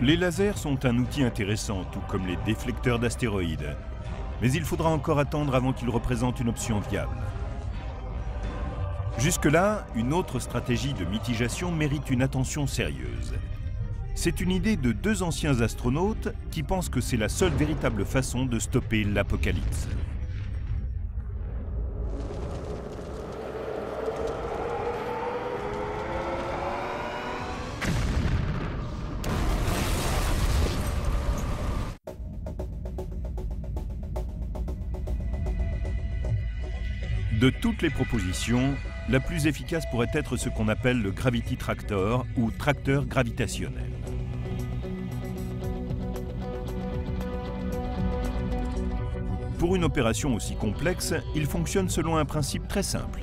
Les lasers sont un outil intéressant, tout comme les déflecteurs d'astéroïdes. Mais il faudra encore attendre avant qu'ils représentent une option viable. Jusque-là, une autre stratégie de mitigation mérite une attention sérieuse. C'est une idée de deux anciens astronautes qui pensent que c'est la seule véritable façon de stopper l'apocalypse. De toutes les propositions, la plus efficace pourrait être ce qu'on appelle le Gravity Tractor ou tracteur gravitationnel. Pour une opération aussi complexe, il fonctionne selon un principe très simple.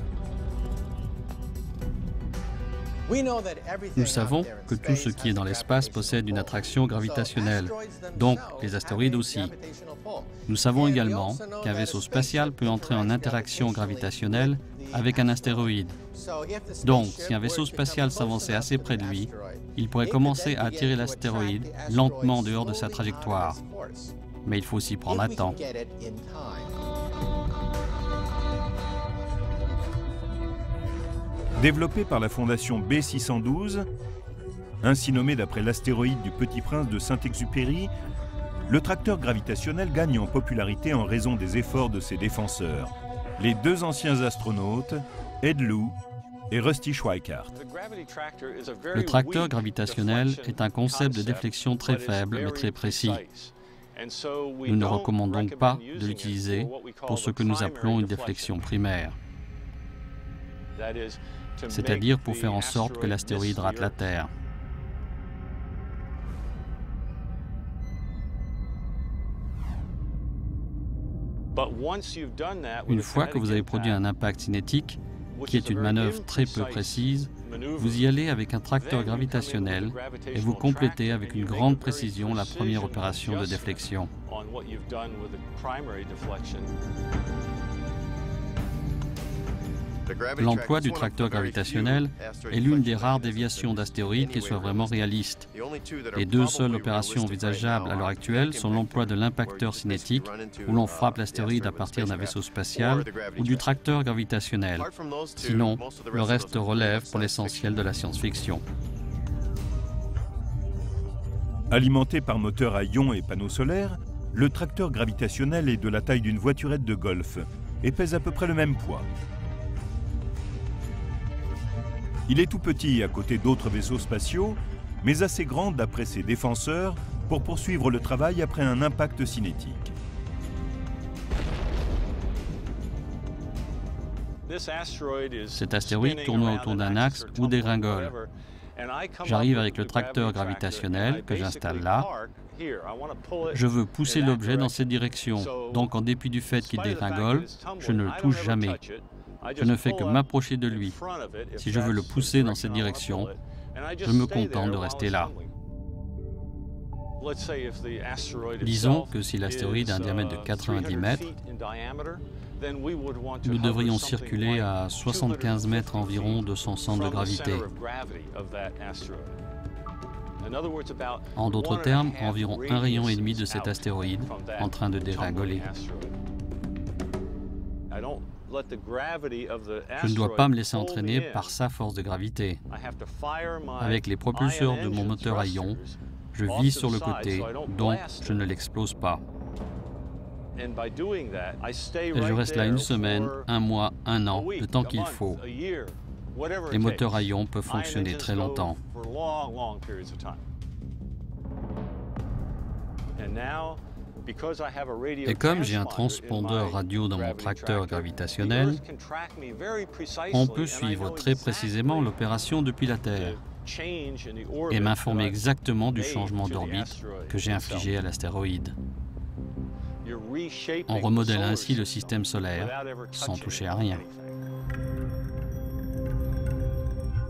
Nous savons que tout ce qui est dans l'espace possède une attraction gravitationnelle, donc les astéroïdes aussi. Nous savons également qu'un vaisseau spatial peut entrer en interaction gravitationnelle avec un astéroïde. Donc, si un vaisseau spatial s'avançait assez près de lui, il pourrait commencer à attirer l'astéroïde lentement dehors de sa trajectoire. Mais il faut s'y prendre à temps. Développé par la fondation B612, ainsi nommé d'après l'astéroïde du Petit Prince de Saint-Exupéry, le tracteur gravitationnel gagne en popularité en raison des efforts de ses défenseurs, les deux anciens astronautes, Ed Lu et Rusty Schweickart. Le tracteur gravitationnel est un concept de déflexion très faible mais très précis. Nous ne recommandons pas de l'utiliser pour ce que nous appelons une déflexion primaire, c'est-à-dire pour faire en sorte que l'astéroïde rate la Terre. Une fois que vous avez produit un impact cinétique, qui est une manœuvre très peu précise, vous y allez avec un tracteur gravitationnel et vous complétez avec une grande précision la première opération de déflexion. L'emploi du tracteur gravitationnel est l'une des rares déviations d'astéroïdes qui soit vraiment réaliste. Les deux seules opérations envisageables à l'heure actuelle sont l'emploi de l'impacteur cinétique, où l'on frappe l'astéroïde à partir d'un vaisseau spatial, ou du tracteur gravitationnel. Sinon, le reste relève pour l'essentiel de la science-fiction. Alimenté par moteur à ions et panneaux solaires, le tracteur gravitationnel est de la taille d'une voiturette de golf et pèse à peu près le même poids. Il est tout petit à côté d'autres vaisseaux spatiaux, mais assez grand d'après ses défenseurs pour poursuivre le travail après un impact cinétique. Cet astéroïde tourne autour d'un axe ou dégringole. J'arrive avec le tracteur gravitationnel que j'installe là. Je veux pousser l'objet dans cette direction, donc en dépit du fait qu'il dégringole, je ne le touche jamais. Je ne fais que m'approcher de lui. Si je veux le pousser dans cette direction, je me contente de rester là. Disons que si l'astéroïde a un diamètre de 90 mètres, nous devrions circuler à 75 mètres environ de son centre de gravité. En d'autres termes, environ un rayon et demi de cet astéroïde en train de dégringoler. Je ne dois pas me laisser entraîner par sa force de gravité. Avec les propulseurs de mon moteur à ions, je vise sur le côté, donc je ne l'explose pas. Et je reste là une semaine, un mois, un an, le temps qu'il faut. Les moteurs à ions peuvent fonctionner très longtemps. Et comme j'ai un transpondeur radio dans mon tracteur gravitationnel, on peut suivre très précisément l'opération depuis la Terre et m'informer exactement du changement d'orbite que j'ai infligé à l'astéroïde. On remodèle ainsi le système solaire sans toucher à rien.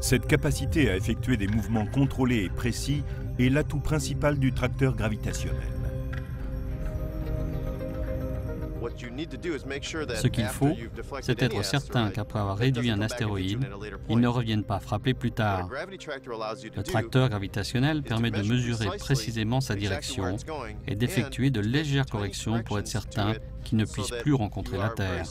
Cette capacité à effectuer des mouvements contrôlés et précis est l'atout principal du tracteur gravitationnel. Ce qu'il faut, c'est être certain qu'après avoir réduit un astéroïde, il ne revienne pas frapper plus tard. Le tracteur gravitationnel permet de mesurer précisément sa direction et d'effectuer de légères corrections pour être certain qu'il ne puisse plus rencontrer la Terre.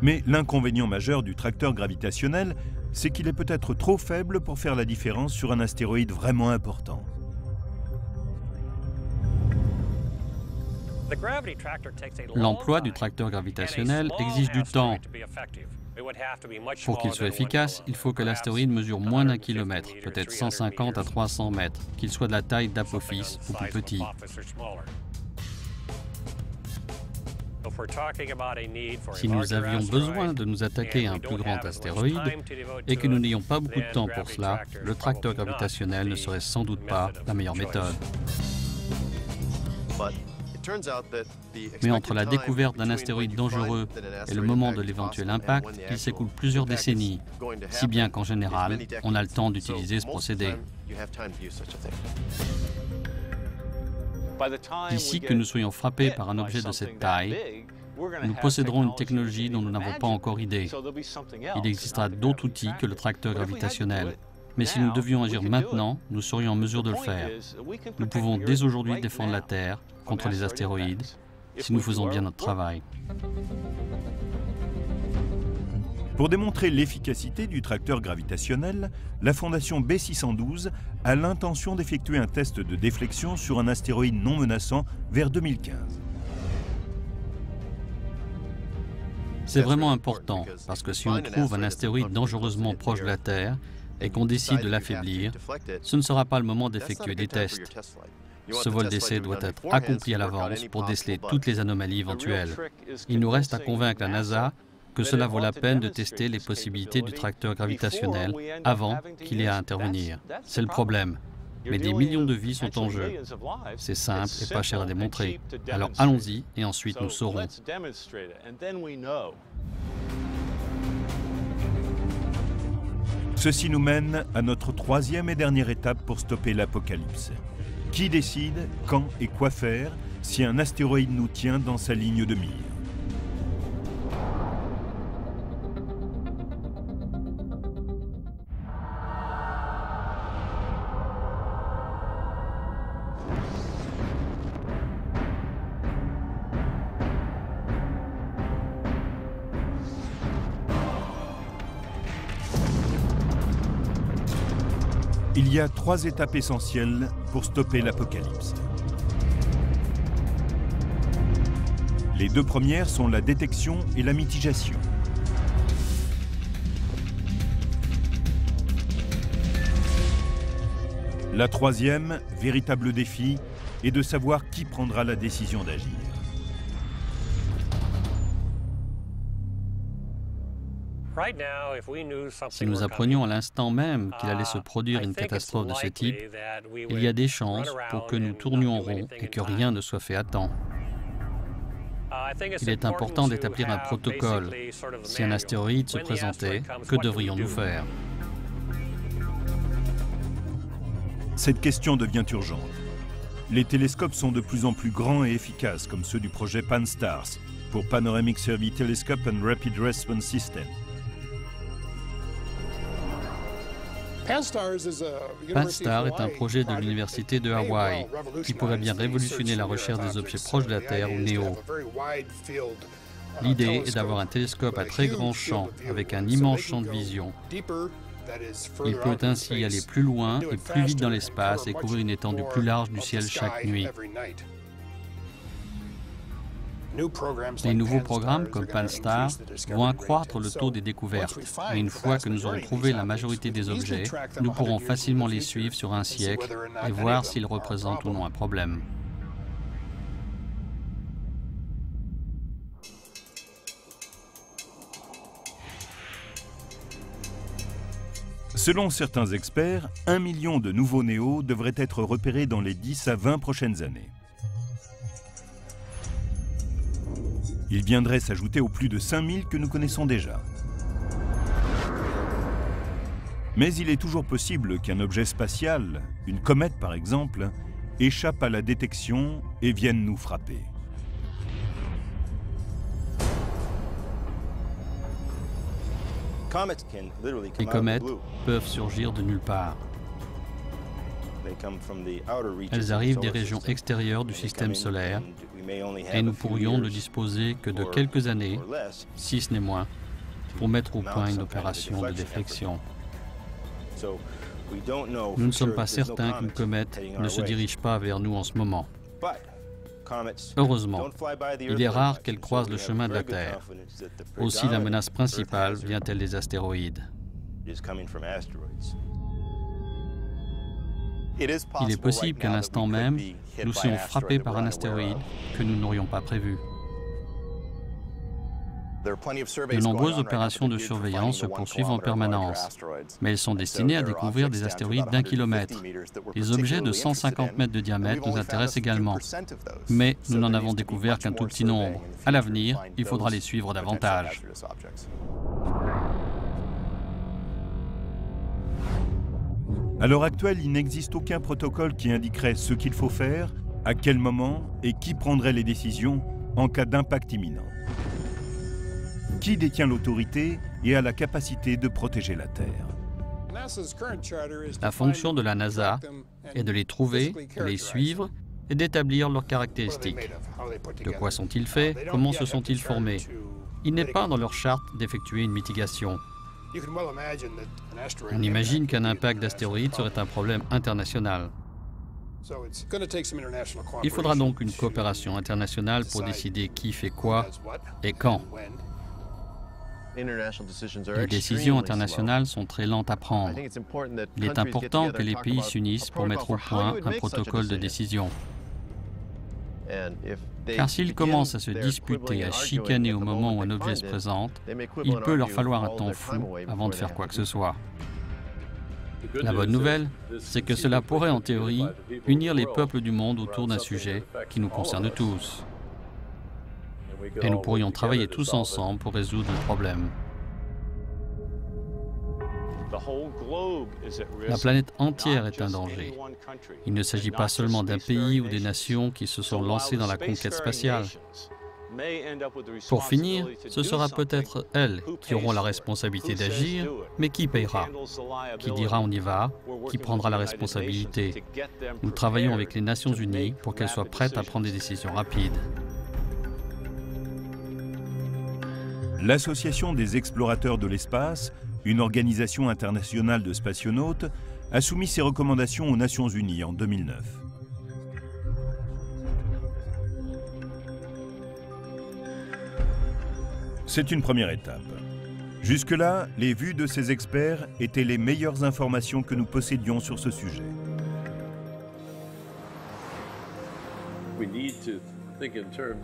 Mais l'inconvénient majeur du tracteur gravitationnel, c'est qu'il est peut-être trop faible pour faire la différence sur un astéroïde vraiment important. L'emploi du tracteur gravitationnel exige du temps. Pour qu'il soit efficace, il faut que l'astéroïde mesure moins d'1 kilomètre, peut-être 150 à 300 mètres, qu'il soit de la taille d'Apophis ou plus petit. Si nous avions besoin de nous attaquer à un plus grand astéroïde et que nous n'ayons pas beaucoup de temps pour cela, le tracteur gravitationnel ne serait sans doute pas la meilleure méthode. Mais entre la découverte d'un astéroïde dangereux et le moment de l'éventuel impact, il s'écoule plusieurs décennies, si bien qu'en général, on a le temps d'utiliser ce procédé. D'ici que nous soyons frappés par un objet de cette taille, nous posséderons une technologie dont nous n'avons pas encore idée. Il existera d'autres outils que le tracteur gravitationnel. Mais si nous devions agir maintenant, nous serions en mesure de le faire. Nous pouvons dès aujourd'hui défendre la Terre contre les astéroïdes si nous faisons bien notre travail. Pour démontrer l'efficacité du tracteur gravitationnel, la fondation B612 a l'intention d'effectuer un test de déflexion sur un astéroïde non menaçant vers 2015. C'est vraiment important, parce que si on trouve un astéroïde dangereusement proche de la Terre et qu'on décide de l'affaiblir, ce ne sera pas le moment d'effectuer des tests. Ce vol d'essai doit être accompli à l'avance pour déceler toutes les anomalies éventuelles. Il nous reste à convaincre la NASA que cela vaut la peine de tester les possibilités du tracteur gravitationnel avant qu'il ait à intervenir. C'est le problème. Mais des millions de vies sont en jeu. C'est simple et pas cher à démontrer. Alors allons-y et ensuite nous saurons. Ceci nous mène à notre troisième et dernière étape pour stopper l'apocalypse. Qui décide quand et quoi faire si un astéroïde nous tient dans sa ligne de mire? Il y a 3 étapes essentielles pour stopper l'apocalypse. Les 2 premières sont la détection et la mitigation. La 3e, véritable défi, est de savoir qui prendra la décision d'agir. Si nous apprenions à l'instant même qu'il allait se produire une catastrophe de ce type, il y a des chances pour que nous tournions en rond et que rien ne soit fait à temps. Il est important d'établir un protocole. Si un astéroïde se présentait, que devrions-nous faire? Cette question devient urgente. Les télescopes sont de plus en plus grands et efficaces, comme ceux du projet Pan-STARRS, pour Panoramic Survey Telescope and Rapid Response System. Pan-STARRS est un projet de l'Université de Hawaï qui pourrait bien révolutionner la recherche des objets proches de la Terre ou NEO. L'idée est d'avoir un télescope à très grand champ avec un immense champ de vision. Il peut ainsi aller plus loin et plus vite dans l'espace et couvrir une étendue plus large du ciel chaque nuit. Les nouveaux programmes comme Pan-STARRS vont accroître le taux des découvertes. Et une fois que nous aurons trouvé la majorité des objets, nous pourrons facilement les suivre sur un siècle et voir s'ils représentent ou non un problème. Selon certains experts, 1 million de nouveaux NEO devraient être repérés dans les 10 à 20 prochaines années. Il viendrait s'ajouter aux plus de 5000 que nous connaissons déjà. Mais il est toujours possible qu'un objet spatial, une comète par exemple, échappent à la détection et viennent nous frapper. Les comètes peuvent surgir de nulle part. Elles arrivent des régions extérieures du système solaire et nous pourrions ne disposer que de quelques années, si ce n'est moins, pour mettre au point une opération de déflexion. Nous ne sommes pas certains qu'une comète ne se dirige pas vers nous en ce moment. Heureusement, il est rare qu'elle croise le chemin de la Terre. Aussi, la menace principale vient-elle des astéroïdes. Il est possible qu'à l'instant même, nous soyons frappés par un astéroïde que nous n'aurions pas prévu. De nombreuses opérations de surveillance se poursuivent en permanence, mais elles sont destinées à découvrir des astéroïdes d'1 kilomètre. Les objets de 150 mètres de diamètre nous intéressent également, mais nous n'en avons découvert qu'un tout petit nombre. À l'avenir, il faudra les suivre davantage. À l'heure actuelle, il n'existe aucun protocole qui indiquerait ce qu'il faut faire, à quel moment et qui prendrait les décisions en cas d'impact imminent. Qui détient l'autorité et a la capacité de protéger la Terre? La fonction de la NASA est de les trouver, de les suivre et d'établir leurs caractéristiques. De quoi sont-ils faits? Comment se sont-ils formés? Il n'est pas dans leur charte d'effectuer une mitigation. On imagine qu'un impact d'astéroïde serait un problème international. Il faudra donc une coopération internationale pour décider qui fait quoi et quand. Les décisions internationales sont très lentes à prendre. Il est important que les pays s'unissent pour mettre au point un protocole de décision. Car s'ils commencent à se disputer, à chicaner au moment où un objet se présente, il peut leur falloir un temps fou avant de faire quoi que ce soit. La bonne nouvelle, c'est que cela pourrait en théorie unir les peuples du monde autour d'un sujet qui nous concerne tous. Et nous pourrions travailler tous ensemble pour résoudre le problème. La planète entière est un danger. Il ne s'agit pas seulement d'un pays ou des nations qui se sont lancés dans la conquête spatiale. Pour finir, ce sera peut-être elles qui auront la responsabilité d'agir, mais qui payera? Qui dira on y va? Qui prendra la responsabilité? Nous travaillons avec les Nations Unies pour qu'elles soient prêtes à prendre des décisions rapides. L'Association des explorateurs de l'espace, une organisation internationale de spationautes, a soumis ses recommandations aux Nations Unies en 2009. C'est une première étape. Jusque-là, les vues de ces experts étaient les meilleures informations que nous possédions sur ce sujet.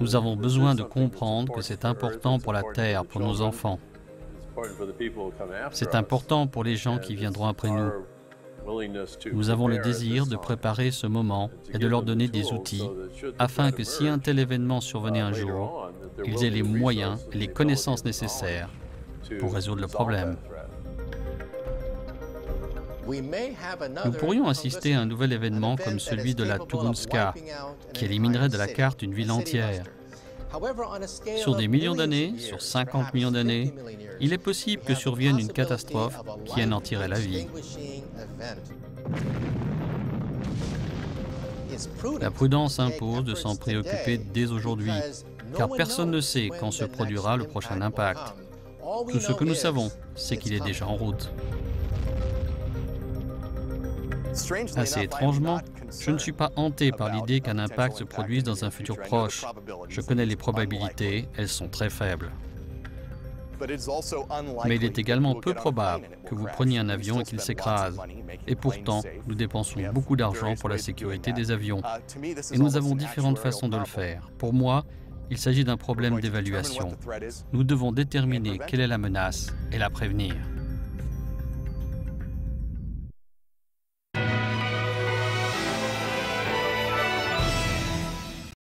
Nous avons besoin de comprendre que c'est important pour la Terre, pour nos enfants. C'est important pour les gens qui viendront après nous. Nous avons le désir de préparer ce moment et de leur donner des outils afin que si un tel événement survenait un jour, ils aient les moyens et les connaissances nécessaires pour résoudre le problème. Nous pourrions assister à un nouvel événement comme celui de la Tunguska, qui éliminerait de la carte une ville entière. Sur des millions d'années, sur 50 millions d'années, il est possible que survienne une catastrophe qui anéantirait la vie. La prudence impose de s'en préoccuper dès aujourd'hui, car personne ne sait quand se produira le prochain impact. Tout ce que nous savons, c'est qu'il est déjà en route. Assez étrangement, je ne suis pas hanté par l'idée qu'un impact se produise dans un futur proche. Je connais les probabilités, elles sont très faibles. Mais il est également peu probable que vous preniez un avion et qu'il s'écrase. Et pourtant, nous dépensons beaucoup d'argent pour la sécurité des avions. Et nous avons différentes façons de le faire. Pour moi, il s'agit d'un problème d'évaluation. Nous devons déterminer quelle est la menace et la prévenir.